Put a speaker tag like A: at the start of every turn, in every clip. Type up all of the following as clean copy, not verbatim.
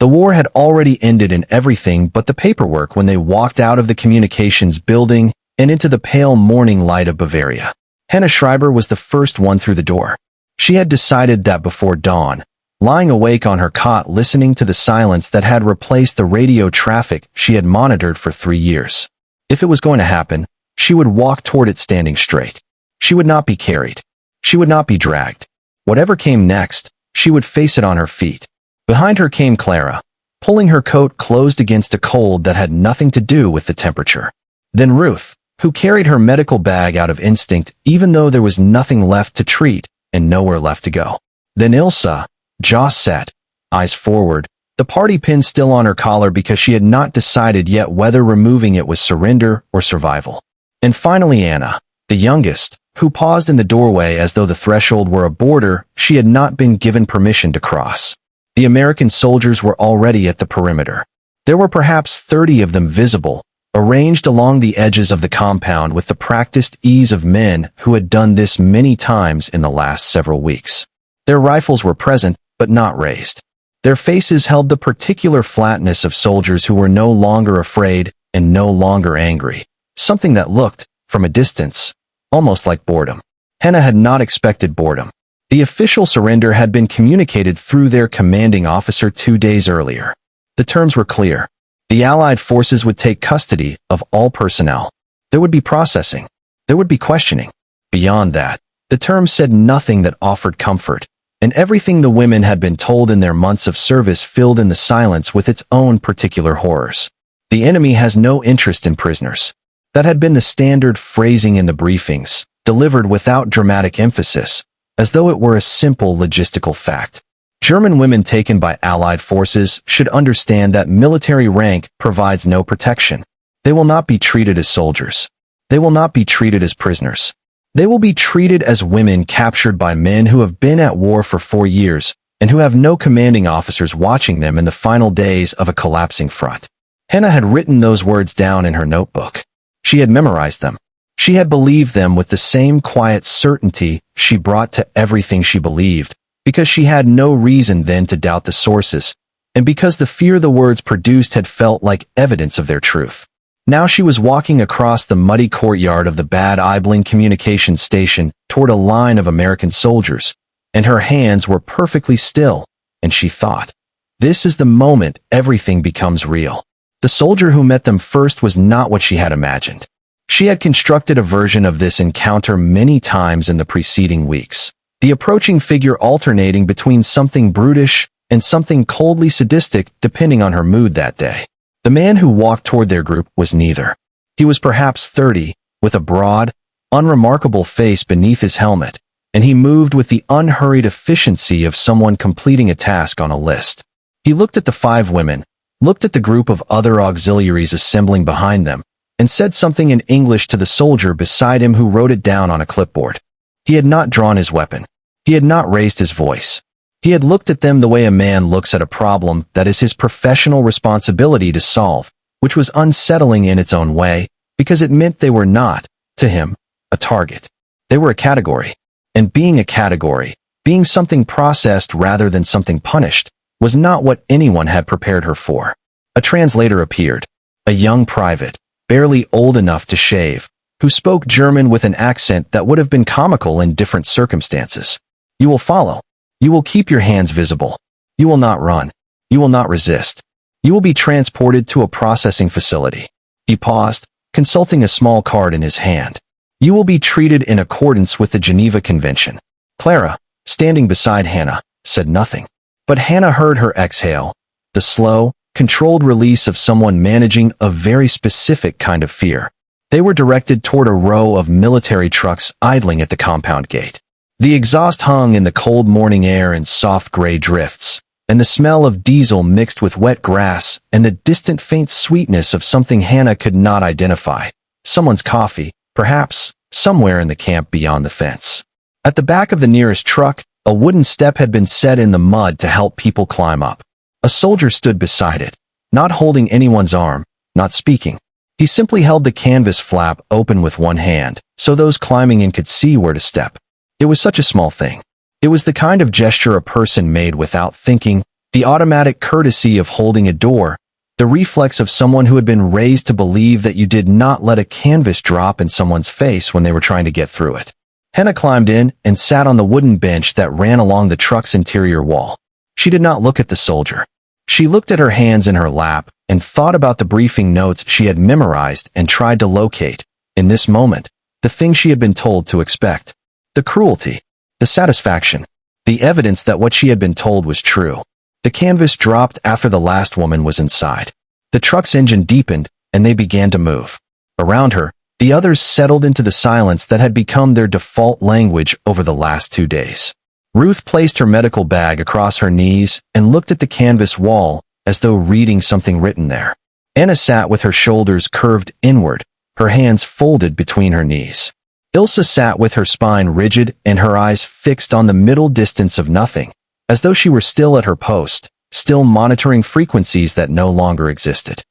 A: The war had already ended in everything but the paperwork when they walked out of the communications building and into the pale morning light of Bavaria. Hannah Schreiber was the first one through the door. She had decided that before dawn, lying awake on her cot listening to the silence that had replaced the radio traffic she had monitored for 3 years. If it was going to happen, she would walk toward it standing straight. She would not be carried. She would not be dragged. Whatever came next, she would face it on her feet. Behind her came Clara, pulling her coat closed against a cold that had nothing to do with the temperature. Then Ruth, who carried her medical bag out of instinct even though there was nothing left to treat and nowhere left to go. Then Ilsa, jaw set, eyes forward, the party pin still on her collar because she had not decided yet whether removing it was surrender or survival. And finally Anna, the youngest, who paused in the doorway as though the threshold were a border she had not been given permission to cross. The American soldiers were already at the perimeter. There were perhaps 30 of them visible, arranged along the edges of the compound with the practiced ease of men who had done this many times in the last several weeks. Their rifles were present, but not raised. Their faces held the particular flatness of soldiers who were no longer afraid and no longer angry, something that looked, from a distance, almost like boredom. Hannah had not expected boredom. The official surrender had been communicated through their commanding officer 2 days earlier. The terms were clear. The Allied forces would take custody of all personnel. There would be processing. There would be questioning. Beyond that, the terms said nothing that offered comfort, and everything the women had been told in their months of service filled in the silence with its own particular horrors. The enemy has no interest in prisoners. That had been the standard phrasing in the briefings, delivered without dramatic emphasis, as though it were a simple logistical fact. German women taken by Allied forces should understand that military rank provides no protection. They will not be treated as soldiers. They will not be treated as prisoners. They will be treated as women captured by men who have been at war for 4 years and who have no commanding officers watching them in the final days of a collapsing front. Hannah had written those words down in her notebook. She had memorized them. She had believed them with the same quiet certainty she brought to everything she believed, because she had no reason then to doubt the sources, and because the fear the words produced had felt like evidence of their truth. Now she was walking across the muddy courtyard of the Bad Aibling communications station toward a line of American soldiers, and her hands were perfectly still, and she thought, this is the moment everything becomes real. The soldier who met them first was not what she had imagined. She had constructed a version of this encounter many times in the preceding weeks, the approaching figure alternating between something brutish and something coldly sadistic depending on her mood that day. The man who walked toward their group was neither. He was perhaps 30, with a broad, unremarkable face beneath his helmet, and he moved with the unhurried efficiency of someone completing a task on a list. He looked at the 5 women, looked at the group of other auxiliaries assembling behind them, and said something in English to the soldier beside him who wrote it down on a clipboard. He had not drawn his weapon. He had not raised his voice. He had looked at them the way a man looks at a problem that is his professional responsibility to solve, which was unsettling in its own way, because it meant they were not, to him, a target. They were a category. And being a category, being something processed rather than something punished, was not what anyone had prepared her for. A translator appeared, a young private, barely old enough to shave, who spoke German with an accent that would have been comical in different circumstances. You will follow. You will keep your hands visible. You will not run. You will not resist. You will be transported to a processing facility. He paused, consulting a small card in his hand. You will be treated in accordance with the Geneva Convention. Clara, standing beside Hannah, said nothing. But Hannah heard her exhale, the slow, controlled release of someone managing a very specific kind of fear. They were directed toward a row of military trucks idling at the compound gate. The exhaust hung in the cold morning air in soft gray drifts, and the smell of diesel mixed with wet grass and the distant faint sweetness of something Hannah could not identify. Someone's coffee, perhaps, somewhere in the camp beyond the fence. At the back of the nearest truck, a wooden step had been set in the mud to help people climb up. A soldier stood beside it, not holding anyone's arm, not speaking. He simply held the canvas flap open with one hand, so those climbing in could see where to step. It was such a small thing. It was the kind of gesture a person made without thinking, The automatic courtesy of holding a door, the reflex of someone who had been raised to believe that you did not let a canvas drop in someone's face when they were trying to get through it. Hannah climbed in and sat on the wooden bench that ran along the truck's interior wall. She did not look at the soldier. She looked at her hands in her lap and thought about the briefing notes she had memorized and tried to locate, in this moment, the thing she had been told to expect. The cruelty, the satisfaction, the evidence that what she had been told was true. The canvas dropped after the last woman was inside. The truck's engine deepened, and they began to move. Around her, the others settled into the silence that had become their default language over the last 2 days. Ruth placed her medical bag across her knees and looked at the canvas wall as though reading something written there. Anna sat with her shoulders curved inward, her hands folded between her knees. Ilsa sat with her spine rigid and her eyes fixed on the middle distance of nothing, as though she were still at her post, still monitoring frequencies that no longer existed.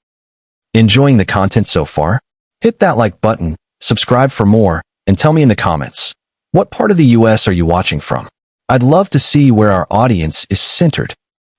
A: Enjoying the content so far? Hit that like button, subscribe for more, and tell me in the comments, what part of the US are you watching from? I'd love to see where our audience is centered.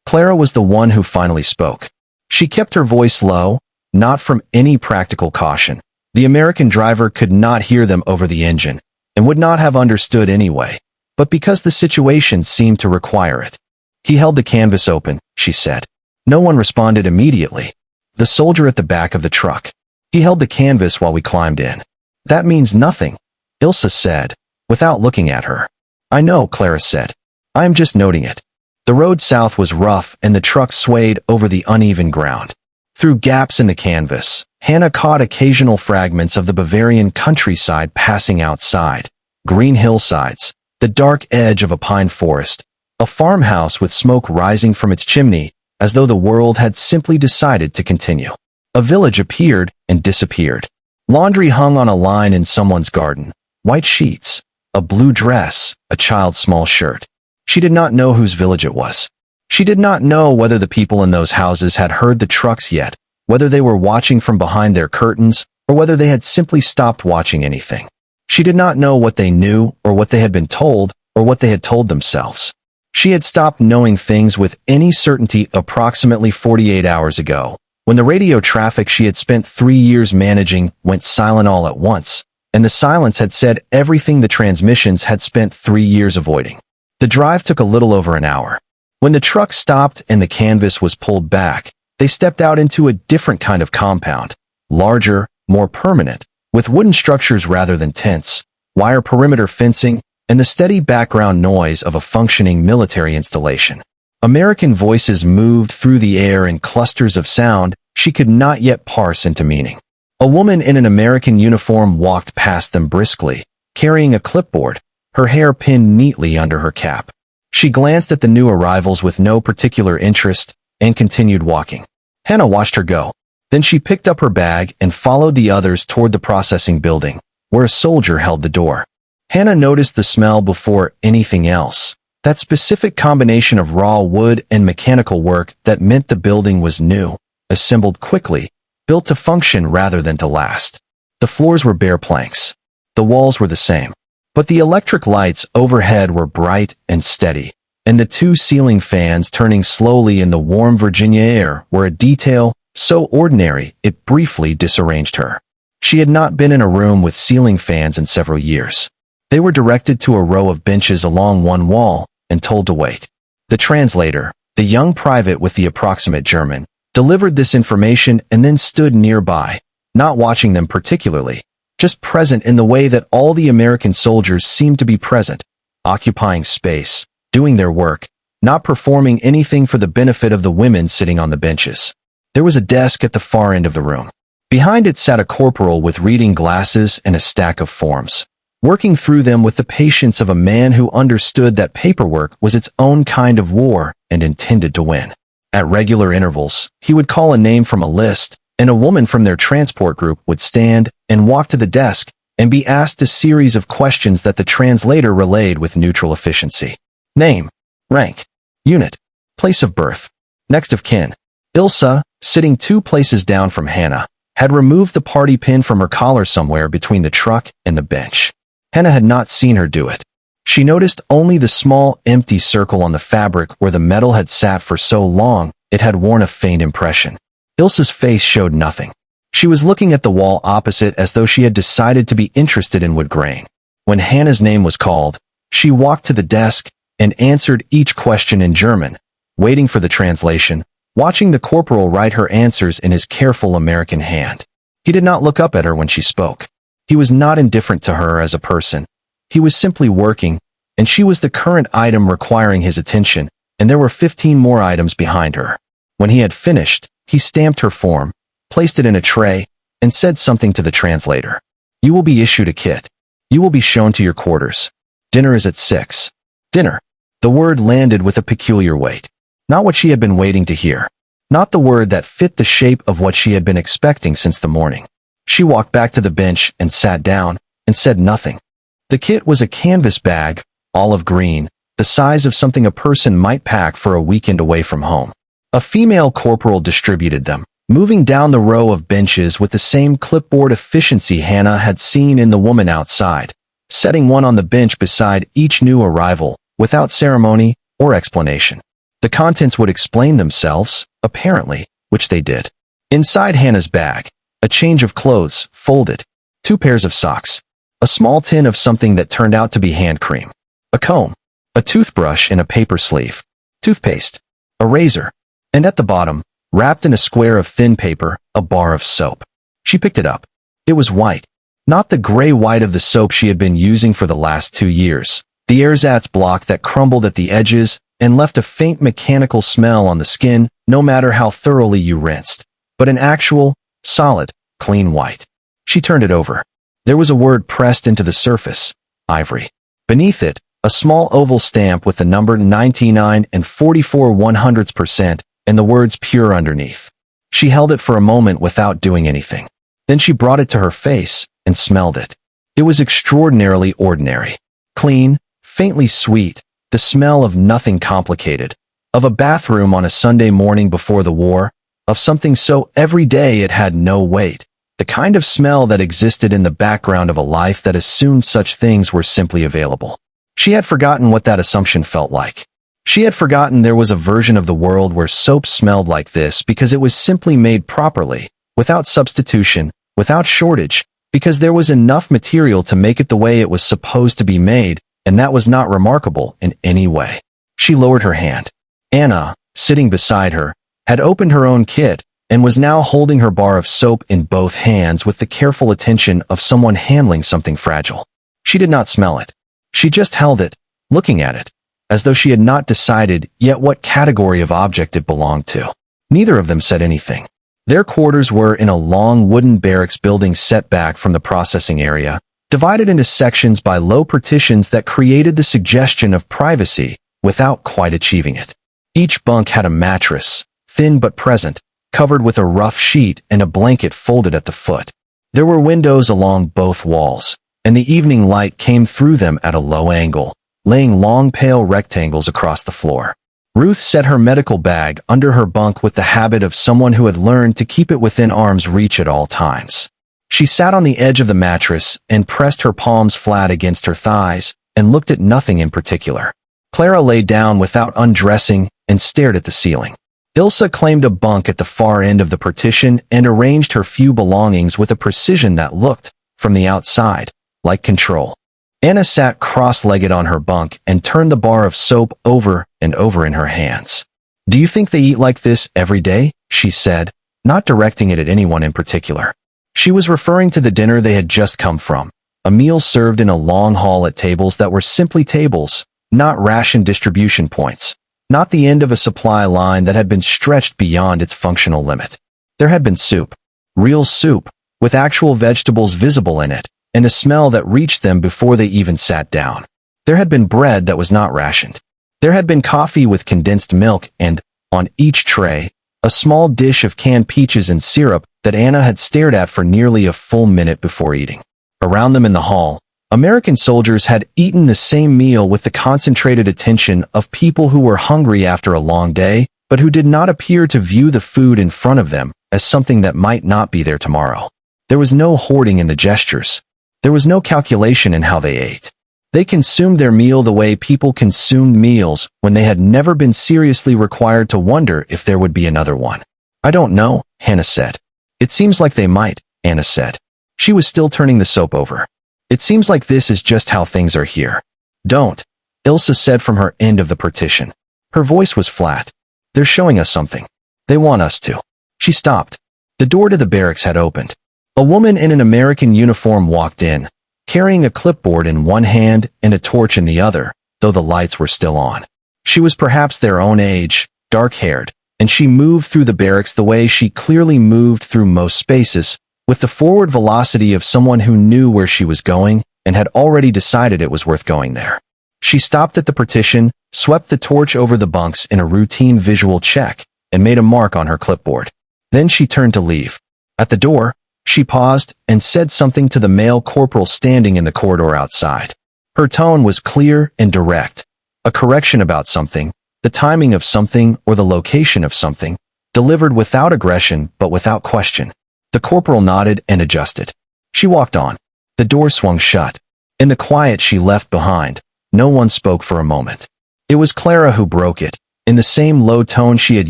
A: Clara was the one who finally spoke. She kept her voice low, not from any practical caution. The American driver could not hear them over the engine, and would not have understood anyway, but because the situation seemed to require it. He held the canvas open, she said. No one responded immediately. The soldier at the back of the truck. He held the canvas while we climbed in. That means nothing, Ilsa said, without looking at her. I know, Clara said. I am just noting it. The road south was rough and the truck swayed over the uneven ground. Through gaps in the canvas, Hannah caught occasional fragments of the Bavarian countryside passing outside. Green hillsides, the dark edge of a pine forest, a farmhouse with smoke rising from its chimney, as though the world had simply decided to continue. A village appeared and disappeared. Laundry hung on a line in someone's garden. White sheets, a blue dress, a child's small shirt. She did not know whose village it was. She did not know whether the people in those houses had heard the trucks yet, whether they were watching from behind their curtains, or whether they had simply stopped watching anything. She did not know what they knew, or what they had been told, or what they had told themselves. She had stopped knowing things with any certainty approximately 48 hours ago, when the radio traffic she had spent 3 years managing went silent all at once, and the silence had said everything the transmissions had spent 3 years avoiding. The drive took a little over an hour. When the truck stopped and the canvas was pulled back, they stepped out into a different kind of compound, larger, more permanent, with wooden structures rather than tents, wire perimeter fencing, and the steady background noise of a functioning military installation. American voices moved through the air in clusters of sound she could not yet parse into meaning. A woman in an American uniform walked past them briskly, carrying a clipboard, her hair pinned neatly under her cap. She glanced at the new arrivals with no particular interest and continued walking. Hannah watched her go. Then she picked up her bag and followed the others toward the processing building, where a soldier held the door. Hannah noticed the smell before anything else, that specific combination of raw wood and mechanical work that meant the building was new, assembled quickly, built to function rather than to last. The floors were bare planks. The walls were the same. But the electric lights overhead were bright and steady, and the 2 ceiling fans turning slowly in the warm Virginia air were a detail so ordinary it briefly disarranged her. She had not been in a room with ceiling fans in several years. They were directed to a row of benches along one wall and told to wait. The translator, the young private with the approximate German, delivered this information and then stood nearby, not watching them particularly, just present in the way that all the American soldiers seemed to be present, occupying space, doing their work, not performing anything for the benefit of the women sitting on the benches. There was a desk at the far end of the room. Behind it sat a corporal with reading glasses and a stack of forms, working through them with the patience of a man who understood that paperwork was its own kind of war and intended to win. At regular intervals, he would call a name from a list, and a woman from their transport group would stand and walk to the desk and be asked a series of questions that the translator relayed with neutral efficiency. Name, rank, unit, place of birth, next of kin. Ilsa, sitting 2 places down from Hannah, had removed the party pin from her collar somewhere between the truck and the bench. Hannah had not seen her do it. She noticed only the small, empty circle on the fabric where the metal had sat for so long it had worn a faint impression. Ilsa's face showed nothing. She was looking at the wall opposite as though she had decided to be interested in wood grain. When Hannah's name was called, she walked to the desk and answered each question in German, waiting for the translation, watching the corporal write her answers in his careful American hand. He did not look up at her when she spoke. He was not indifferent to her as a person. He was simply working, and she was the current item requiring his attention, and there were 15 more items behind her. When he had finished, he stamped her form, placed it in a tray, and said something to the translator. You will be issued a kit. You will be shown to your quarters. Dinner is at 6. Dinner. The word landed with a peculiar weight. Not what she had been waiting to hear. Not the word that fit the shape of what she had been expecting since the morning. She walked back to the bench and sat down, and said nothing. The kit was a canvas bag, olive green, the size of something a person might pack for a weekend away from home. A female corporal distributed them, moving down the row of benches with the same clipboard efficiency Hannah had seen in the woman outside, setting one on the bench beside each new arrival, without ceremony or explanation. The contents would explain themselves, apparently, which they did. Inside Hannah's bag, a change of clothes, folded, 2 pairs of socks, a small tin of something that turned out to be hand cream, a comb, a toothbrush in a paper sleeve, toothpaste, a razor, and at the bottom, wrapped in a square of thin paper, a bar of soap. She picked it up. It was white. Not the gray white of the soap she had been using for the last 2 years, the ersatz block that crumbled at the edges and left a faint mechanical smell on the skin no matter how thoroughly you rinsed, but an actual, solid, clean white. She turned it over. There was a word pressed into the surface, ivory. Beneath it, a small oval stamp with the number 99 and 44/100% and the words pure underneath. She held it for a moment without doing anything. Then she brought it to her face and smelled it. It was extraordinarily ordinary. Clean, faintly sweet, the smell of nothing complicated, of a bathroom on a Sunday morning before the war, of something so everyday it had no weight, the kind of smell that existed in the background of a life that assumed such things were simply available. She had forgotten what that assumption felt like. She had forgotten there was a version of the world where soap smelled like this because it was simply made properly, without substitution, without shortage, because there was enough material to make it the way it was supposed to be made, and that was not remarkable in any way. She lowered her hand. Anna, sitting beside her, had opened her own kit and was now holding her bar of soap in both hands with the careful attention of someone handling something fragile. She did not smell it. She just held it, looking at it, as though she had not decided yet what category of object it belonged to. Neither of them said anything. Their quarters were in a long wooden barracks building set back from the processing area, divided into sections by low partitions that created the suggestion of privacy without quite achieving it. Each bunk had a mattress, thin but present, covered with a rough sheet and a blanket folded at the foot. There were windows along both walls, and the evening light came through them at a low angle, laying long pale rectangles across the floor. Ruth set her medical bag under her bunk with the habit of someone who had learned to keep it within arm's reach at all times. She sat on the edge of the mattress and pressed her palms flat against her thighs and looked at nothing in particular. Clara lay down without undressing and stared at the ceiling. Ilsa claimed a bunk at the far end of the partition and arranged her few belongings with a precision that looked, from the outside, like control. Anna sat cross-legged on her bunk and turned the bar of soap over and over in her hands. "Do you think they eat like this every day?" she said, not directing it at anyone in particular. She was referring to the dinner they had just come from, a meal served in a long hall at tables that were simply tables, not ration distribution points, not the end of a supply line that had been stretched beyond its functional limit. There had been soup, real soup, with actual vegetables visible in it, and a smell that reached them before they even sat down. There had been bread that was not rationed. There had been coffee with condensed milk and, on each tray, a small dish of canned peaches and syrup that Anna had stared at for nearly a full minute before eating. Around them in the hall, American soldiers had eaten the same meal with the concentrated attention of people who were hungry after a long day, but who did not appear to view the food in front of them as something that might not be there tomorrow. There was no hoarding in the gestures. There was no calculation in how they ate. They consumed their meal the way people consumed meals when they had never been seriously required to wonder if there would be another one. I don't know, Hannah said. It seems like they might, Anna said. She was still turning the soap over. It seems like this is just how things are here. Don't, Ilsa said from her end of the partition. Her voice was flat. They're showing us something. They want us to. She stopped. The door to the barracks had opened. A woman in an American uniform walked in, carrying a clipboard in one hand and a torch in the other, though the lights were still on. She was perhaps their own age, dark-haired, and she moved through the barracks the way she clearly moved through most spaces, with the forward velocity of someone who knew where she was going and had already decided it was worth going there. She stopped at the partition, swept the torch over the bunks in a routine visual check, and made a mark on her clipboard. Then she turned to leave. At the door, she paused and said something to the male corporal standing in the corridor outside. Her tone was clear and direct. A correction about something, the timing of something or the location of something, delivered without aggression but without question. The corporal nodded and adjusted. She walked on. The door swung shut. In the quiet she left behind, no one spoke for a moment. It was Clara who broke it, in the same low tone she had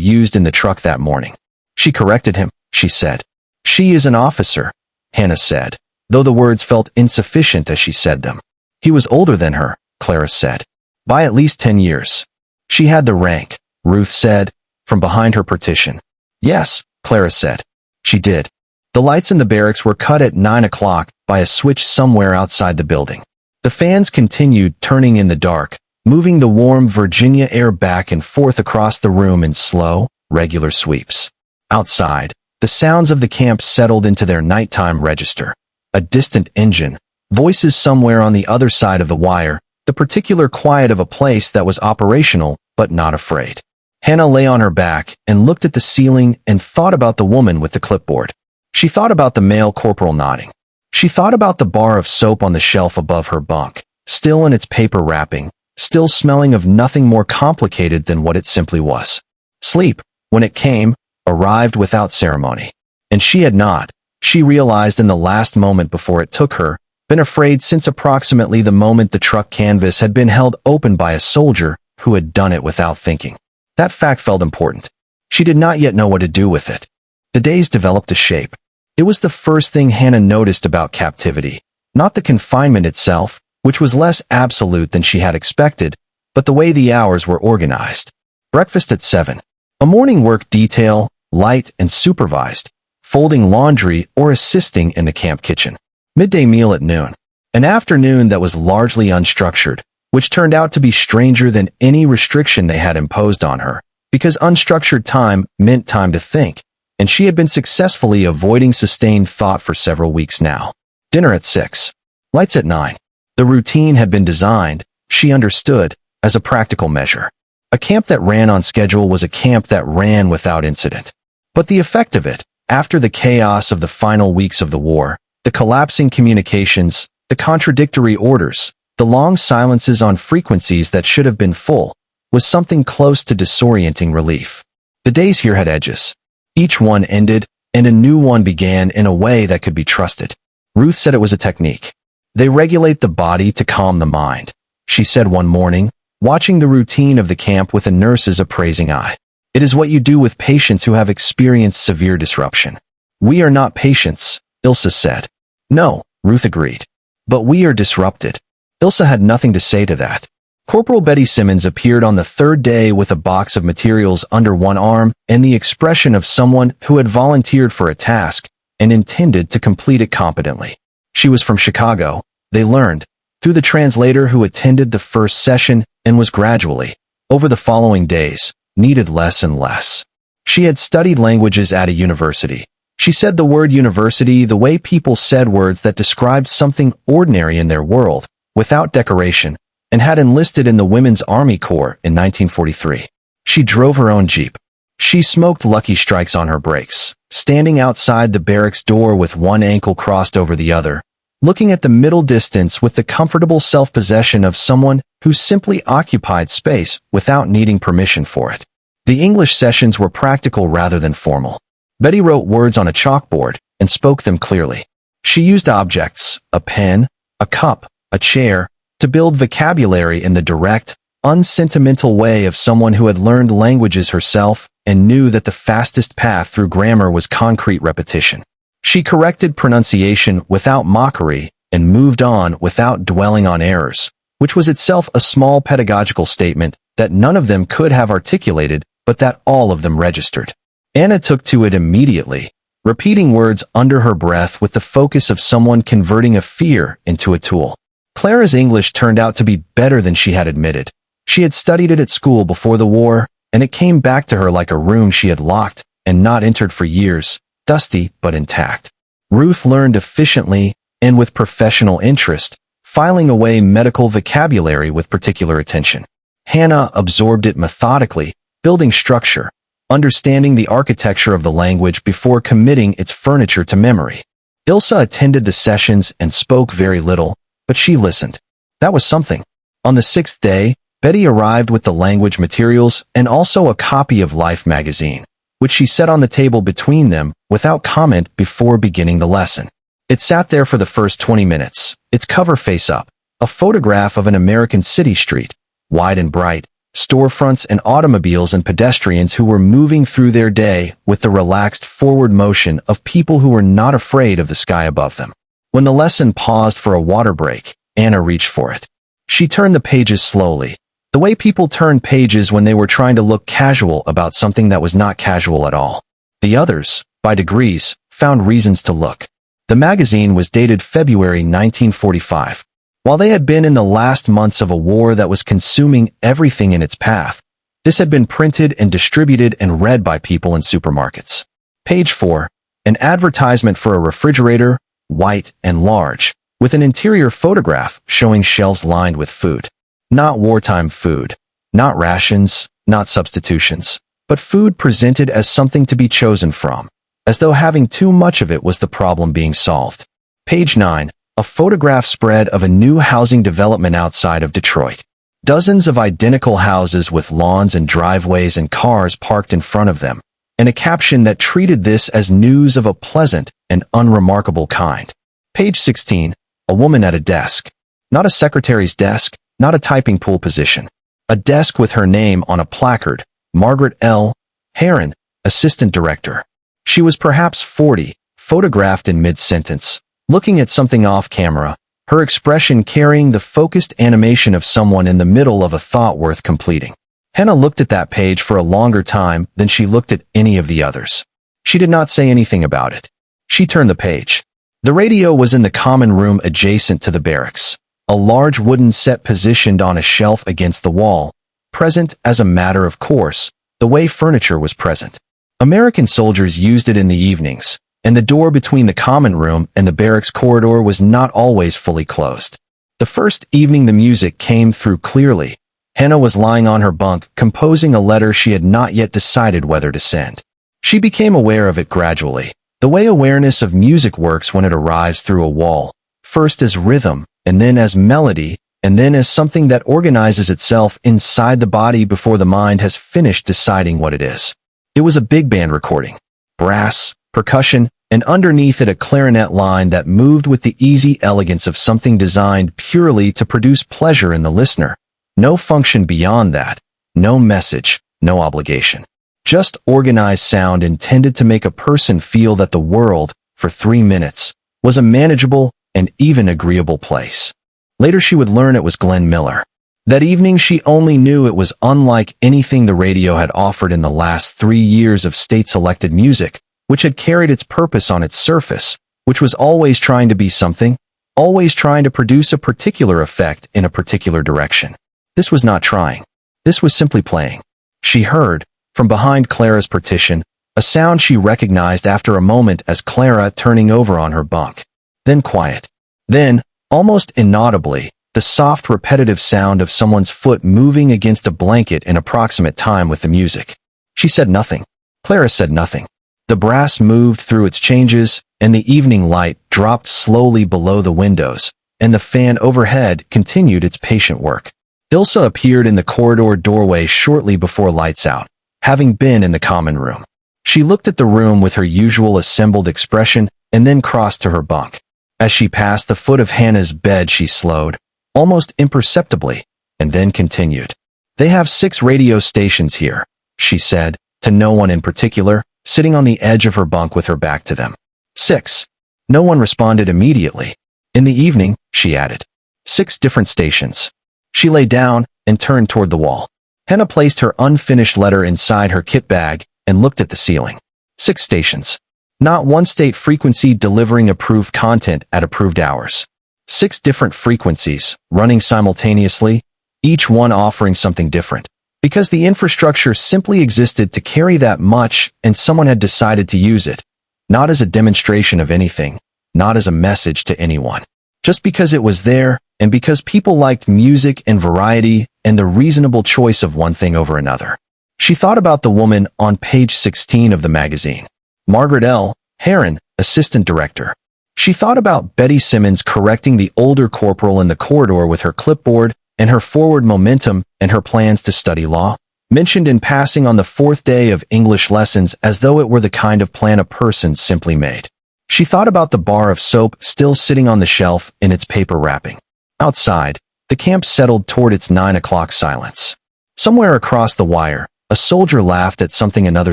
A: used in the truck that morning. She corrected him, she said. She is an officer, Hannah said, though the words felt insufficient as she said them. He was older than her, Clara said. By at least 10 years. She had the rank, Ruth said, from behind her partition. Yes, Clara said. She did. The lights in the barracks were cut at 9 o'clock by a switch somewhere outside the building. The fans continued turning in the dark, moving the warm Virginia air back and forth across the room in slow, regular sweeps. Outside, the sounds of the camp settled into their nighttime register. A distant engine, voices somewhere on the other side of the wire, the particular quiet of a place that was operational but not afraid. Hannah lay on her back and looked at the ceiling and thought about the woman with the clipboard. She thought about the male corporal nodding. She thought about the bar of soap on the shelf above her bunk, still in its paper wrapping, still smelling of nothing more complicated than what it simply was. Sleep, when it came, arrived without ceremony. And she had not, she realized in the last moment before it took her, been afraid since approximately the moment the truck canvas had been held open by a soldier who had done it without thinking. That fact felt important. She did not yet know what to do with it. The days developed a shape. It was the first thing Hannah noticed about captivity, not the confinement itself, which was less absolute than she had expected, but the way the hours were organized. Breakfast at 7. A morning work detail, light and supervised, folding laundry or assisting in the camp kitchen. Midday meal at noon. An afternoon that was largely unstructured, which turned out to be stranger than any restriction they had imposed on her, because unstructured time meant time to think, and she had been successfully avoiding sustained thought for several weeks now. Dinner at 6. Lights at 9. The routine had been designed, she understood, as a practical measure. A camp that ran on schedule was a camp that ran without incident. But the effect of it, after the chaos of the final weeks of the war, the collapsing communications, the contradictory orders, the long silences on frequencies that should have been full, was something close to disorienting relief. The days here had edges. Each one ended, and a new one began in a way that could be trusted. Ruth said it was a technique. They regulate the body to calm the mind, she said one morning, watching the routine of the camp with a nurse's appraising eye. It is what you do with patients who have experienced severe disruption. We are not patients, Ilsa said. No, Ruth agreed. But we are disrupted. Ilsa had nothing to say to that. Corporal Betty Simmons appeared on the third day with a box of materials under one arm and the expression of someone who had volunteered for a task and intended to complete it competently. She was from Chicago, they learned, through the translator who attended the first session and was gradually, over the following days, needed less and less. She had studied languages at a university. She said the word university the way people said words that described something ordinary in their world, without decoration, and had enlisted in the Women's Army Corps in 1943. She drove her own Jeep. She smoked Lucky Strikes on her brakes, standing outside the barracks door with one ankle crossed over the other, looking at the middle distance with the comfortable self-possession of someone who simply occupied space without needing permission for it. The English sessions were practical rather than formal. Betty wrote words on a chalkboard and spoke them clearly. She used objects, a pen, a cup, a chair, to build vocabulary in the direct, unsentimental way of someone who had learned languages herself and knew that the fastest path through grammar was concrete repetition. She corrected pronunciation without mockery and moved on without dwelling on errors, which was itself a small pedagogical statement that none of them could have articulated, but that all of them registered. Anna took to it immediately, repeating words under her breath with the focus of someone converting a fear into a tool. Clara's English turned out to be better than she had admitted. She had studied it at school before the war, and it came back to her like a room she had locked and not entered for years, dusty but intact. Ruth learned efficiently and with professional interest, filing away medical vocabulary with particular attention. Hannah absorbed it methodically, building structure, understanding the architecture of the language before committing its furniture to memory. Ilsa attended the sessions and spoke very little, but she listened. That was something. On the sixth day, Betty arrived with the language materials and also a copy of Life magazine, which she set on the table between them without comment before beginning the lesson. It sat there for the first 20 minutes, its cover face up, a photograph of an American city street, wide and bright, storefronts and automobiles and pedestrians who were moving through their day with the relaxed forward motion of people who were not afraid of the sky above them. When the lesson paused for a water break, Anna reached for it. She turned the pages slowly, the way people turned pages when they were trying to look casual about something that was not casual at all. The others, by degrees, found reasons to look. The magazine was dated February 1945. While they had been in the last months of a war that was consuming everything in its path, this had been printed and distributed and read by people in supermarkets. Page 4. An advertisement for a refrigerator, white and large, with an interior photograph showing shelves lined with food. Not wartime food, not rations, not substitutions, but food presented as something to be chosen from, as though having too much of it was the problem being solved. Page 9. A photograph spread of a new housing development outside of Detroit. Dozens of identical houses with lawns and driveways and cars parked in front of them, and a caption that treated this as news of a pleasant and unremarkable kind. Page 16. A woman at a desk. Not a secretary's desk, not a typing pool position. A desk with her name on a placard, Margaret L. Heron, Assistant Director. She was perhaps 40, photographed in mid-sentence, looking at something off-camera, her expression carrying the focused animation of someone in the middle of a thought worth completing. Hannah looked at that page for a longer time than she looked at any of the others. She did not say anything about it. She turned the page. The radio was in the common room adjacent to the barracks, a large wooden set positioned on a shelf against the wall, present as a matter of course, the way furniture was present. American soldiers used it in the evenings, and the door between the common room and the barracks corridor was not always fully closed. The first evening the music came through clearly. Hannah was lying on her bunk, composing a letter she had not yet decided whether to send. She became aware of it gradually, the way awareness of music works when it arrives through a wall, first as rhythm, and then as melody, and then as something that organizes itself inside the body before the mind has finished deciding what it is. It was a big band recording. Brass, percussion, and underneath it a clarinet line that moved with the easy elegance of something designed purely to produce pleasure in the listener. No function beyond that, no message, no obligation. Just organized sound intended to make a person feel that the world, for 3 minutes, was a manageable and even agreeable place. Later she would learn it was Glenn Miller. That evening she only knew it was unlike anything the radio had offered in the last 3 years of state-selected music, which had carried its purpose on its surface, which was always trying to be something, always trying to produce a particular effect in a particular direction. This was not trying. This was simply playing. She heard, from behind Clara's partition, a sound she recognized after a moment as Clara turning over on her bunk. Then quiet. Then, almost inaudibly, the soft repetitive sound of someone's foot moving against a blanket in approximate time with the music. She said nothing. Clara said nothing. The brass moved through its changes, and the evening light dropped slowly below the windows, and the fan overhead continued its patient work. Ilsa appeared in the corridor doorway shortly before lights out, having been in the common room. She looked at the room with her usual assembled expression and then crossed to her bunk. As she passed the foot of Hannah's bed she slowed, almost imperceptibly, and then continued. "They have 6 radio stations here," she said, to no one in particular, sitting on the edge of her bunk with her back to them. 6. No one responded immediately. "In the evening," she added. 6 different stations. She lay down and turned toward the wall. Hannah placed her unfinished letter inside her kit bag and looked at the ceiling. 6 stations. Not one state frequency delivering approved content at approved hours. 6 different frequencies, running simultaneously, each one offering something different. Because the infrastructure simply existed to carry that much and someone had decided to use it, not as a demonstration of anything, not as a message to anyone. Just because it was there, and because people liked music and variety and the reasonable choice of one thing over another. She thought about the woman on page 16 of the magazine. Margaret L. Heron, assistant director. She thought about Betty Simmons correcting the older corporal in the corridor with her clipboard and her forward momentum and her plans to study law, mentioned in passing on the 4th day of English lessons as though it were the kind of plan a person simply made. She thought about the bar of soap still sitting on the shelf in its paper wrapping. Outside, the camp settled toward its 9 o'clock silence. Somewhere across the wire, a soldier laughed at something another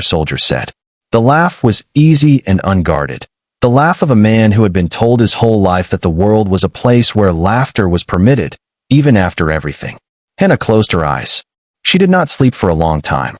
A: soldier said. The laugh was easy and unguarded. The laugh of a man who had been told his whole life that the world was a place where laughter was permitted, even after everything. Hannah closed her eyes. She did not sleep for a long time.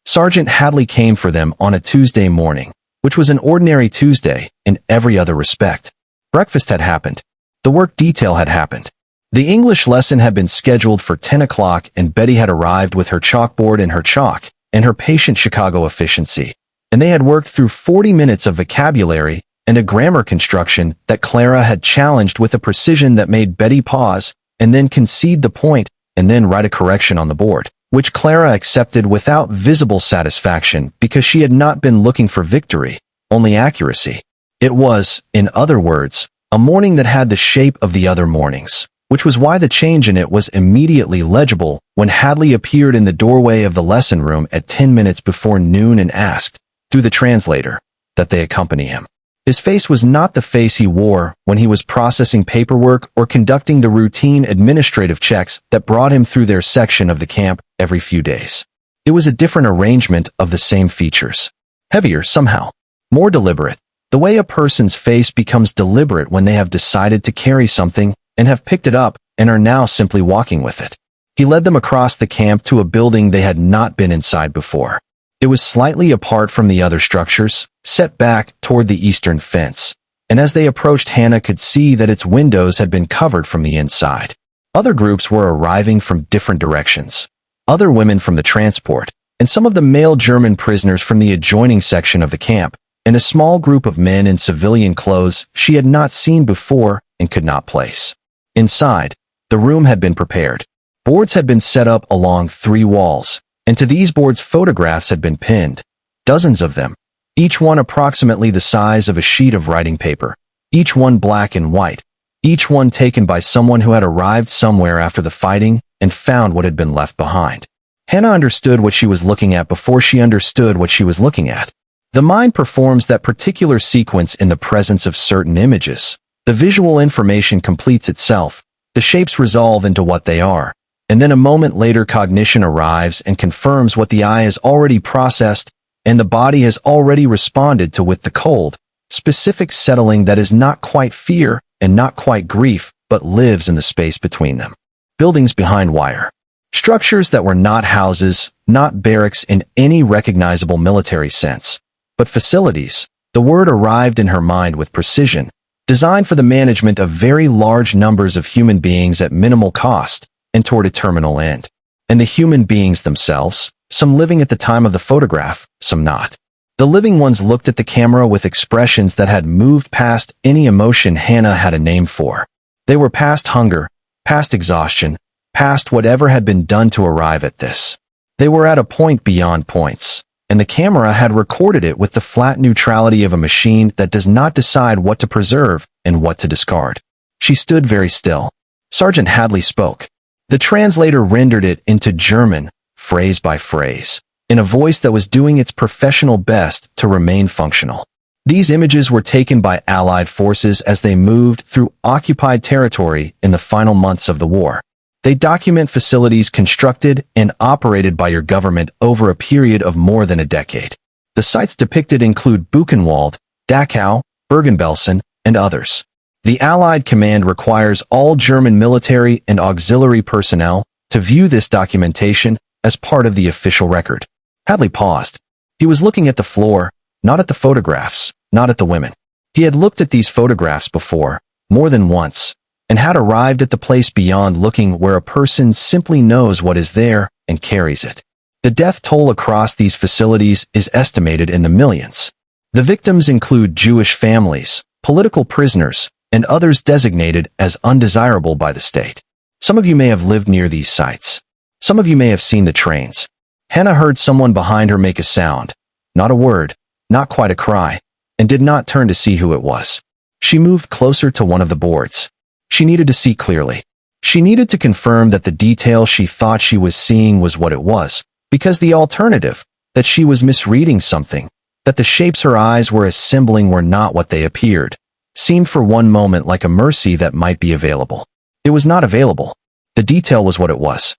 A: Sergeant Hadley came for them on a Tuesday morning, which was an ordinary Tuesday in every other respect. Breakfast had happened. The work detail had happened. The English lesson had been scheduled for 10 o'clock and Betty had arrived with her chalkboard and her chalk and her patient Chicago efficiency. And they had worked through 40 minutes of vocabulary and a grammar construction that Clara had challenged with a precision that made Betty pause and then concede the point and then write a correction on the board, which Clara accepted without visible satisfaction because she had not been looking for victory, only accuracy. It was, in other words, a morning that had the shape of the other mornings, which was why the change in it was immediately legible when Hadley appeared in the doorway of the lesson room at 10 minutes before noon and asked, through the translator, that they accompany him. His face was not the face he wore when he was processing paperwork or conducting the routine administrative checks that brought him through their section of the camp every few days. It was a different arrangement of the same features. Heavier somehow. More deliberate. The way a person's face becomes deliberate when they have decided to carry something and have picked it up and are now simply walking with it. He led them across the camp to a building they had not been inside before. It was slightly apart from the other structures, set back toward the eastern fence, and as they approached Hannah could see that its windows had been covered from the inside. Other groups were arriving from different directions. Other women from the transport, and some of the male German prisoners from the adjoining section of the camp, and a small group of men in civilian clothes she had not seen before and could not place. Inside, the room had been prepared. Boards had been set up along 3 walls, and to these boards photographs had been pinned, dozens of them, each one approximately the size of a sheet of writing paper, each one black and white, each one taken by someone who had arrived somewhere after the fighting and found what had been left behind. Hannah understood what she was looking at before she understood what she was looking at. The mind performs that particular sequence in the presence of certain images. The visual information completes itself, the shapes resolve into what they are. And then a moment later cognition arrives and confirms what the eye has already processed and the body has already responded to with the cold, specific settling that is not quite fear and not quite grief, but lives in the space between them. Buildings behind wire. Structures that were not houses, not barracks in any recognizable military sense, but facilities. The word arrived in her mind with precision, designed for the management of very large numbers of human beings at minimal cost, and toward a terminal end. And the human beings themselves, some living at the time of the photograph, some not. The living ones looked at the camera with expressions that had moved past any emotion Hannah had a name for. They were past hunger, past exhaustion, past whatever had been done to arrive at this. They were at a point beyond points, and the camera had recorded it with the flat neutrality of a machine that does not decide what to preserve and what to discard. She stood very still. Sergeant Hadley spoke. The translator rendered it into German, phrase by phrase, in a voice that was doing its professional best to remain functional. These images were taken by Allied forces as they moved through occupied territory in the final months of the war. They document facilities constructed and operated by your government over a period of more than a decade. The sites depicted include Buchenwald, Dachau, Bergen-Belsen, and others. The Allied command requires all German military and auxiliary personnel to view this documentation as part of the official record. Hadley paused. He was looking at the floor, not at the photographs, not at the women. He had looked at these photographs before, more than once, and had arrived at the place beyond looking where a person simply knows what is there and carries it. The death toll across these facilities is estimated in the millions. The victims include Jewish families, political prisoners, and others designated as undesirable by the state. Some of you may have lived near these sites. Some of you may have seen the trains. Hannah heard someone behind her make a sound, not a word, not quite a cry, and did not turn to see who it was. She moved closer to one of the boards. She needed to see clearly. She needed to confirm that the detail she thought she was seeing was what it was, because the alternative, that she was misreading something, that the shapes her eyes were assembling were not what they appeared, seemed for one moment like a mercy that might be available. It was not available. The detail was what it was.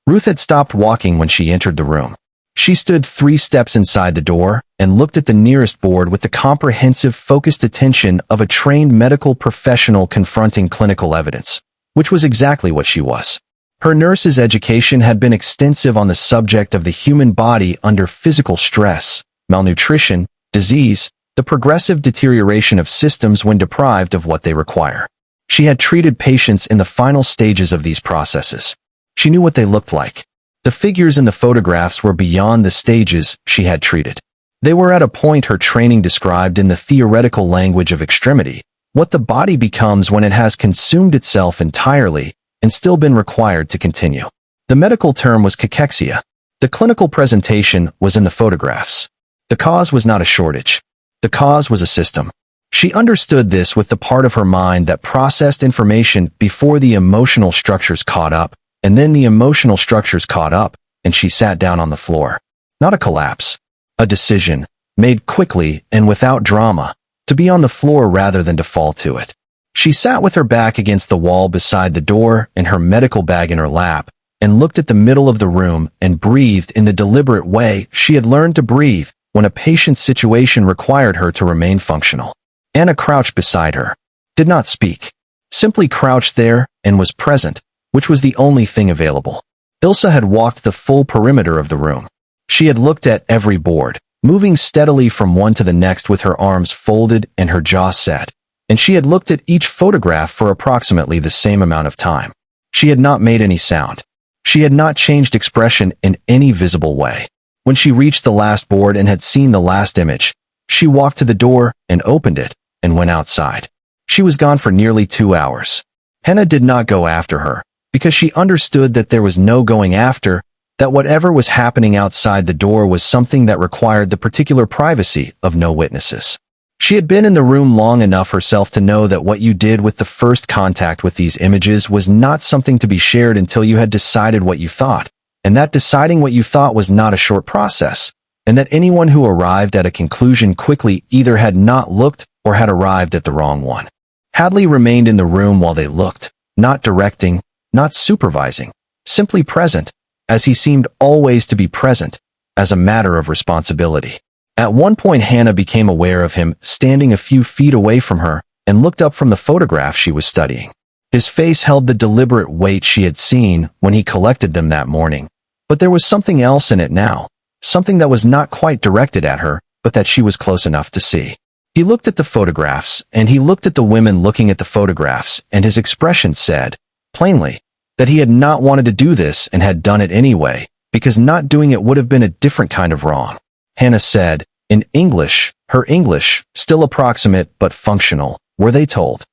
A: Ruth had stopped walking when she entered the room. She stood 3 steps inside the door and looked at the nearest board with the comprehensive, focused attention of a trained medical professional confronting clinical evidence, which was exactly what she was. Her nurse's education had been extensive on the subject of the human body under physical stress, malnutrition, disease, the progressive deterioration of systems when deprived of what they require. She had treated patients in the final stages of these processes. She knew what they looked like. The figures in the photographs were beyond the stages she had treated. They were at a point her training described in the theoretical language of extremity, what the body becomes when it has consumed itself entirely and still been required to continue. The medical term was cachexia. The clinical presentation was in the photographs. The cause was not a shortage. The cause was a system. She understood this with the part of her mind that processed information before the emotional structures caught up, and then the emotional structures caught up, and she sat down on the floor. Not a collapse. A decision, made quickly and without drama, to be on the floor rather than to fall to it. She sat with her back against the wall beside the door and her medical bag in her lap, and looked at the middle of the room and breathed in the deliberate way she had learned to breathe when a patient's situation required her to remain functional. Anna crouched beside her, did not speak, simply crouched there and was present, which was the only thing available. Ilse had walked the full perimeter of the room. She had looked at every board, moving steadily from one to the next with her arms folded and her jaw set, and she had looked at each photograph for approximately the same amount of time. She had not made any sound. She had not changed expression in any visible way. When she reached the last board and had seen the last image, she walked to the door and opened it and went outside. She was gone for nearly 2 hours. Henna did not go after her, because she understood that there was no going after, that whatever was happening outside the door was something that required the particular privacy of no witnesses. She had been in the room long enough herself to know that what you did with the first contact with these images was not something to be shared until you had decided what you thought, and that deciding what you thought was not a short process, and that anyone who arrived at a conclusion quickly either had not looked or had arrived at the wrong one. Hadley remained in the room while they looked, not directing, not supervising, simply present, as he seemed always to be present, as a matter of responsibility. At one point Hannah became aware of him standing a few feet away from her and looked up from the photograph she was studying. His face held the deliberate weight she had seen when he collected them that morning, but there was something else in it now, something that was not quite directed at her, but that she was close enough to see. He looked at the photographs, and he looked at the women looking at the photographs, and his expression said, plainly, that he had not wanted to do this and had done it anyway, because not doing it would have been a different kind of wrong. Hannah said, in English, her English, still approximate but functional, were they told?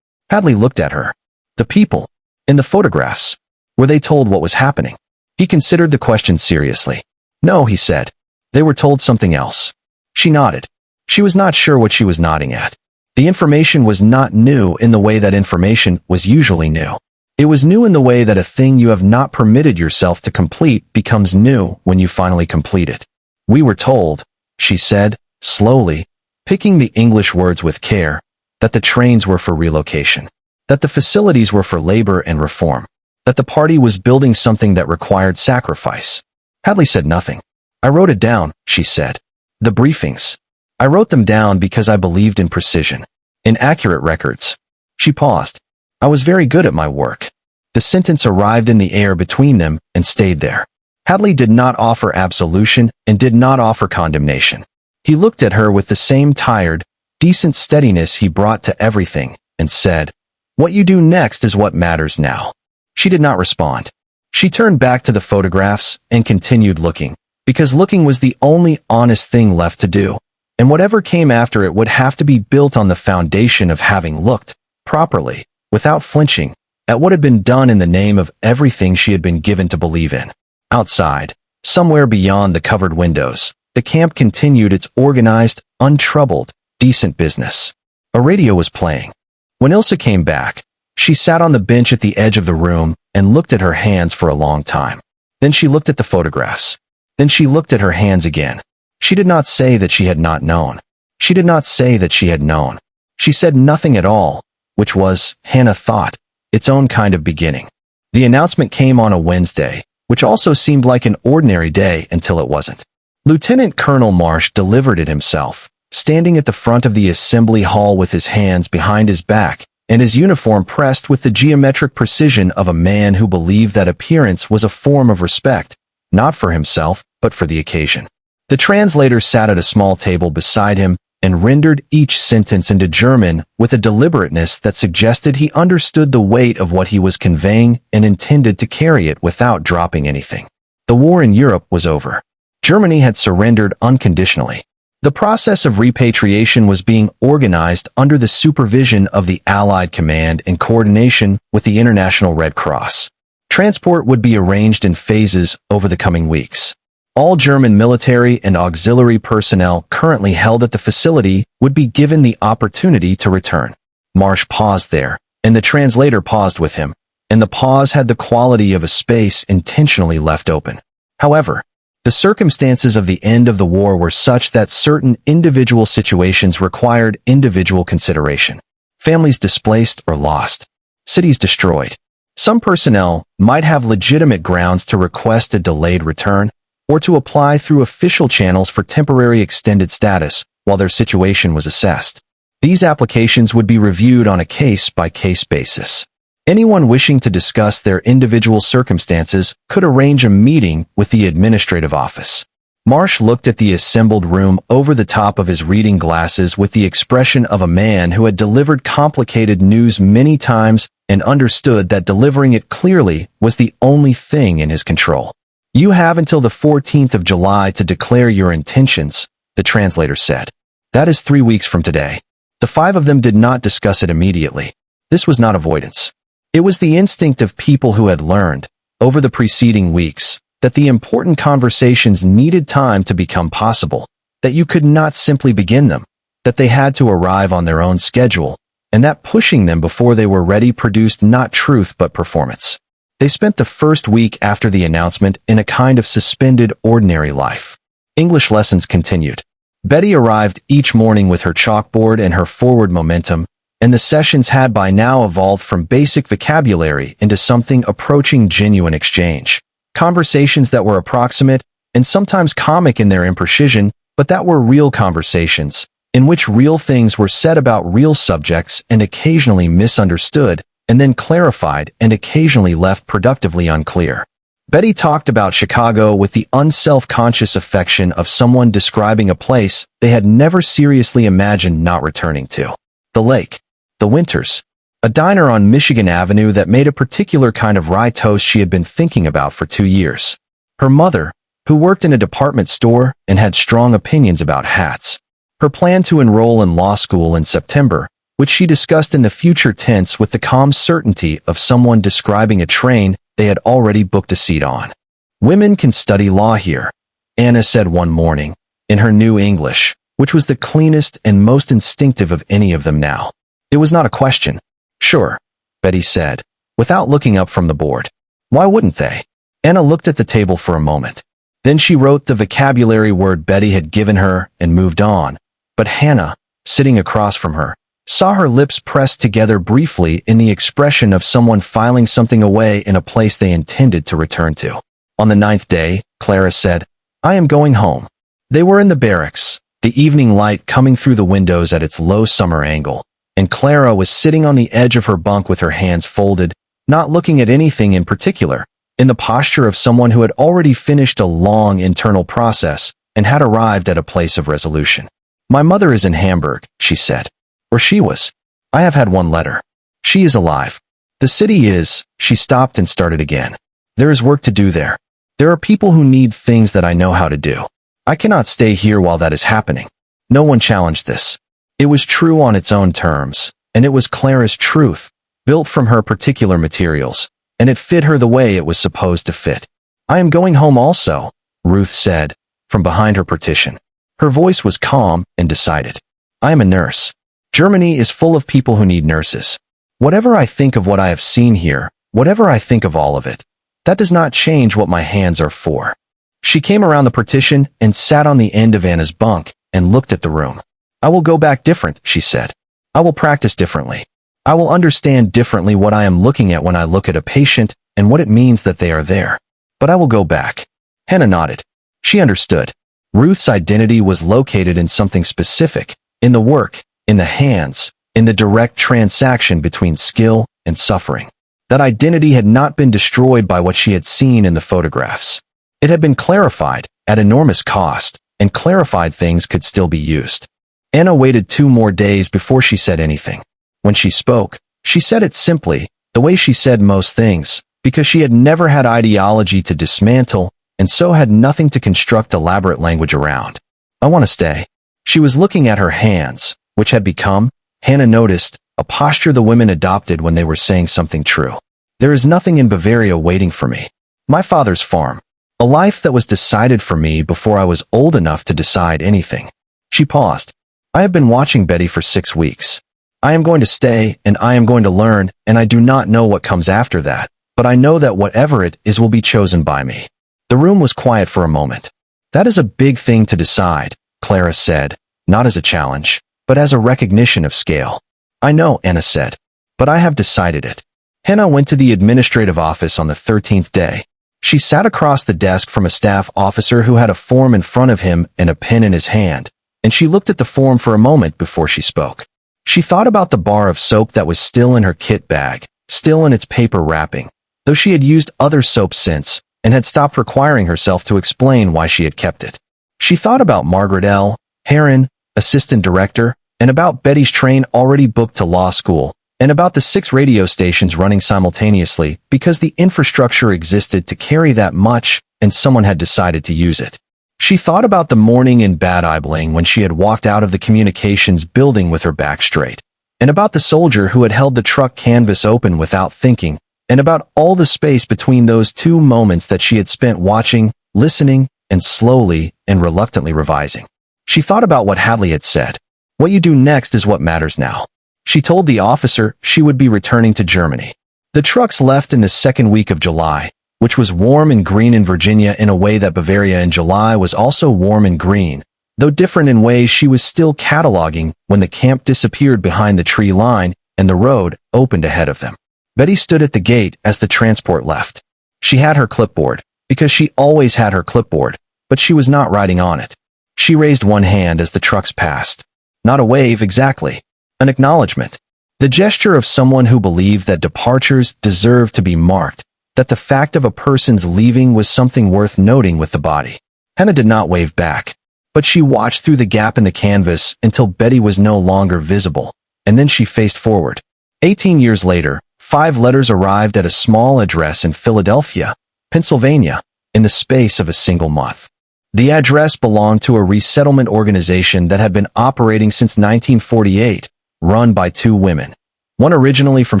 A: Hadley looked at her. The people, in the photographs, were they told what was happening? He considered the question seriously. No, he said. They were told something else. She nodded. She was not sure what she was nodding at. The information was not new in the way that information was usually new. It was new in the way that a thing you have not permitted yourself to complete becomes new when you finally complete it. We were told, she said, slowly, picking the English words with care, that the trains were for relocation, that the facilities were for labor and reform, that the party was building something that required sacrifice. Hadley said nothing. I wrote it down, she said. The briefings. I wrote them down because I believed in precision, in accurate records. She paused. I was very good at my work. The sentence arrived in the air between them and stayed there. Hadley did not offer absolution and did not offer condemnation. He looked at her with the same tired, decent steadiness he brought to everything and said, "What you do next is what matters now." She did not respond. She turned back to the photographs and continued looking, because looking was the only honest thing left to do, and whatever came after it would have to be built on the foundation of having looked, properly, without flinching, at what had been done in the name of everything she had been given to believe in. Outside, somewhere beyond the covered windows, the camp continued its organized, untroubled, decent business. A radio was playing. When Ilsa came back, she sat on the bench at the edge of the room and looked at her hands for a long time. Then she looked at the photographs. Then she looked at her hands again. She did not say that she had not known. She did not say that she had known. She said nothing at all, which was, Hannah thought, its own kind of beginning. The announcement came on a Wednesday, which also seemed like an ordinary day until it wasn't. Lieutenant Colonel Marsh delivered it himself, standing at the front of the assembly hall with his hands behind his back and his uniform pressed with the geometric precision of a man who believed that appearance was a form of respect, not for himself, but for the occasion. The translator sat at a small table beside him and rendered each sentence into German with a deliberateness that suggested he understood the weight of what he was conveying and intended to carry it without dropping anything. The war in Europe was over. Germany had surrendered unconditionally. The process of repatriation was being organized under the supervision of the Allied Command in coordination with the International Red Cross. Transport would be arranged in phases over the coming weeks. All German military and auxiliary personnel currently held at the facility would be given the opportunity to return. Marsh paused there, and the translator paused with him, and the pause had the quality of a space intentionally left open. However, the circumstances of the end of the war were such that certain individual situations required individual consideration. Families displaced or lost. Cities destroyed. Some personnel might have legitimate grounds to request a delayed return or to apply through official channels for temporary extended status while their situation was assessed. These applications would be reviewed on a case-by-case basis. Anyone wishing to discuss their individual circumstances could arrange a meeting with the administrative office. Marsh looked at the assembled room over the top of his reading glasses with the expression of a man who had delivered complicated news many times and understood that delivering it clearly was the only thing in his control. "You have until the 14th of July to declare your intentions," the translator said. "That is 3 weeks from today." The 5 of them did not discuss it immediately. This was not avoidance. It was the instinct of people who had learned, over the preceding weeks, that the important conversations needed time to become possible, that you could not simply begin them, that they had to arrive on their own schedule, and that pushing them before they were ready produced not truth but performance. They spent the first week after the announcement in a kind of suspended ordinary life. English lessons continued. Betty arrived each morning with her chalkboard and her forward momentum, and the sessions had by now evolved from basic vocabulary into something approaching genuine exchange. Conversations that were approximate and sometimes comic in their imprecision, but that were real conversations, in which real things were said about real subjects and occasionally misunderstood, and then clarified and occasionally left productively unclear. Betty talked about Chicago with the unself-conscious affection of someone describing a place they had never seriously imagined not returning to. The lake. The winters. A diner on Michigan Avenue that made a particular kind of rye toast she had been thinking about for 2 years. Her mother, who worked in a department store and had strong opinions about hats. Her plan to enroll in law school in September, which she discussed in the future tense with the calm certainty of someone describing a train they had already booked a seat on. "Women can study law here," Anna said one morning, in her new English, which was the cleanest and most instinctive of any of them now. It was not a question. "Sure," Betty said, without looking up from the board. "Why wouldn't they?" Anna looked at the table for a moment. Then she wrote the vocabulary word Betty had given her and moved on, But Hannah, sitting across from her, saw her lips pressed together briefly in the expression of someone filing something away in a place they intended to return to. On the 9th day, Clara said, "I am going home." They were in the barracks, the evening light coming through the windows at its low summer angle, and Clara was sitting on the edge of her bunk with her hands folded, not looking at anything in particular, in the posture of someone who had already finished a long internal process and had arrived at a place of resolution. "My mother is in Hamburg," she said. "Or she was. I have had one letter. She is alive. The city is." She stopped and started again. "There is work to do there. There are people who need things that I know how to do. I cannot stay here while that is happening." No one challenged this. It was true on its own terms, and it was Clara's truth, built from her particular materials, and it fit her the way it was supposed to fit. "I am going home also," Ruth said, from behind her partition. Her voice was calm and decided. "I am a nurse. Germany is full of people who need nurses. Whatever I think of what I have seen here, whatever I think of all of it, that does not change what my hands are for." She came around the partition and sat on the end of Anna's bunk and looked at the room. "I will go back different," she said. "I will practice differently. I will understand differently what I am looking at when I look at a patient and what it means that they are there. But I will go back." Hannah nodded. She understood. Ruth's identity was located in something specific, in the work, in the hands, in the direct transaction between skill and suffering. That identity had not been destroyed by what she had seen in the photographs. It had been clarified, at enormous cost, and clarified things could still be used. Anna waited 2 more days before she said anything. When she spoke, she said it simply, the way she said most things, because she had never had ideology to dismantle, and so had nothing to construct elaborate language around. "I want to stay." She was looking at her hands, which had become, Hannah noticed, a posture the women adopted when they were saying something true. "There is nothing in Bavaria waiting for me. My father's farm. A life that was decided for me before I was old enough to decide anything." She paused. "I have been watching Betty for 6 weeks. I am going to stay, and I am going to learn, and I do not know what comes after that, but I know that whatever it is will be chosen by me." The room was quiet for a moment. "That is a big thing to decide," Clara said, not as a challenge, but as a recognition of scale. "I know," Anna said, "but I have decided it." Hannah went to the administrative office on the 13th day. She sat across the desk from a staff officer who had a form in front of him and a pen in his hand, and she looked at the form for a moment before she spoke. She thought about the bar of soap that was still in her kit bag, still in its paper wrapping, though she had used other soap since, and had stopped requiring herself to explain why she had kept it. She thought about Margaret L. Heron, assistant director, and about Betty's train already booked to law school, and about the 6 radio stations running simultaneously because the infrastructure existed to carry that much, and someone had decided to use it. She thought about the morning in Bad Aibling when she had walked out of the communications building with her back straight, and about the soldier who had held the truck canvas open without thinking, and about all the space between those 2 moments that she had spent watching, listening, and slowly and reluctantly revising. She thought about what Hadley had said. "What you do next is what matters now." She told the officer she would be returning to Germany. The trucks left in the 2nd week of July, which was warm and green in Virginia in a way that Bavaria in July was also warm and green, though different in ways she was still cataloging when the camp disappeared behind the tree line and the road opened ahead of them. Betty stood at the gate as the transport left. She had her clipboard, because she always had her clipboard, but she was not writing on it. She raised one hand as the trucks passed. Not a wave exactly. An acknowledgement. The gesture of someone who believed that departures deserved to be marked, that the fact of a person's leaving was something worth noting with the body. Hannah did not wave back, but she watched through the gap in the canvas until Betty was no longer visible, and then she faced forward. 18 years later, 5 letters arrived at a small address in Philadelphia, Pennsylvania, in the space of a single month. The address belonged to a resettlement organization that had been operating since 1948, run by 2 women. One originally from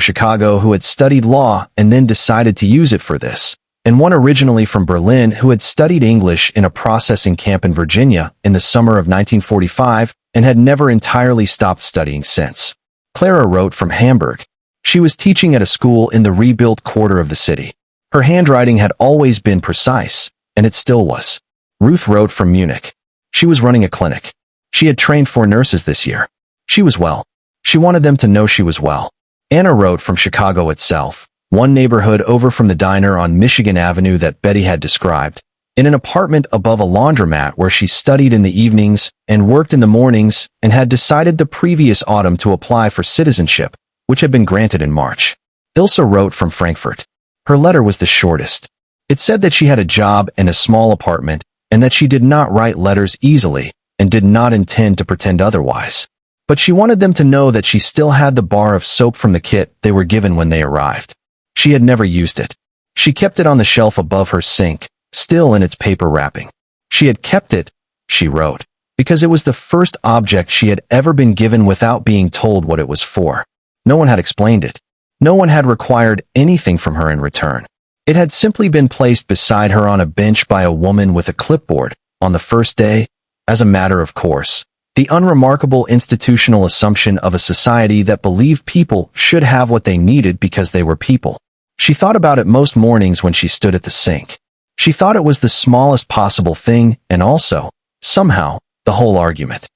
A: Chicago who had studied law and then decided to use it for this, and one originally from Berlin who had studied English in a processing camp in Virginia in the summer of 1945 and had never entirely stopped studying since. Clara wrote from Hamburg. She was teaching at a school in the rebuilt quarter of the city. Her handwriting had always been precise, and it still was. Ruth wrote from Munich. She was running a clinic. She had trained 4 nurses this year. She was well. She wanted them to know she was well. Anna wrote from Chicago itself, one neighborhood over from the diner on Michigan Avenue that Betty had described, in an apartment above a laundromat where she studied in the evenings and worked in the mornings and had decided the previous autumn to apply for citizenship, which had been granted in March. Ilse wrote from Frankfurt. Her letter was the shortest. It said that she had a job and a small apartment and that she did not write letters easily and did not intend to pretend otherwise. But she wanted them to know that she still had the bar of soap from the kit they were given when they arrived. She had never used it. She kept it on the shelf above her sink, still in its paper wrapping. She had kept it, she wrote, because it was the first object she had ever been given without being told what it was for. No one had explained it. No one had required anything from her in return. It had simply been placed beside her on a bench by a woman with a clipboard, on the first day, as a matter of course. The unremarkable institutional assumption of a society that believed people should have what they needed because they were people. She thought about it most mornings when she stood at the sink. She thought it was the smallest possible thing and also, somehow, the whole argument.